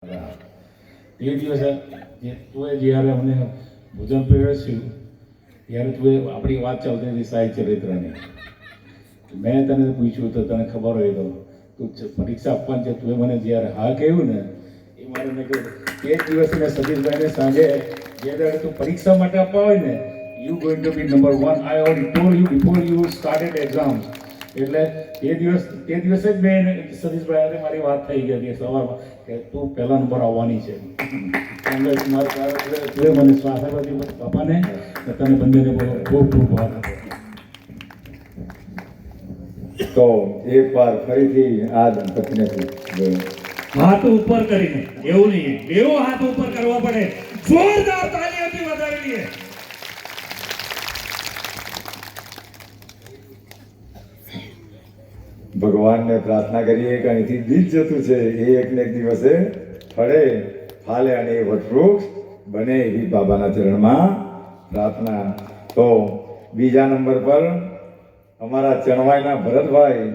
તે દિવસે તું જ્યારે અમને ભોજન પીરસ્યું ત્યારે તું આપણી વાત ચાલતી હતી સાહિત્ય ચરિત્રની. મેં તને પૂછ્યું તો તને ખબર હોય તો તું પરીક્ષા આપવાની છે. તું મને જ્યારે હા કહ્યું ને એ મારે મેં કહ્યું તે જ દિવસે મેં સતીશભાઈને સાંજે જ્યારે તું પરીક્ષા માટે આપવા હોય ને you going to be number 1. I already told you before you started exams. એટલે તે દિવસે જ મેં સતીશભાઈ સાથે મારી વાત થઈ ગઈ હતી સવારમાં કે તું પહેલા નંબર આવવાની છે. તું મને શ્વાસ આપ્યો પપ્પાને તને બંનેને ખૂબ ખૂબ વાત. તો એક વાર ફરીથી આ દંપતીને હાથ ઉપર કરીને, એવું નહીં, બેવો હાથ ઉપર કરવા પડે. જોરદાર તાળીઓથી વધાવી લઈએ. ભગવાનને પ્રાર્થના કરીએ કે અહીંથી બીજ જતું છે એ એકને એક દિવસે ફળે ફાલે અને એ વટવૃક્ષ બને એવી બાબાના ચરણમાં પ્રાર્થના. તો બીજા નંબર પર અમારા ચણવાઈના ભરતભાઈ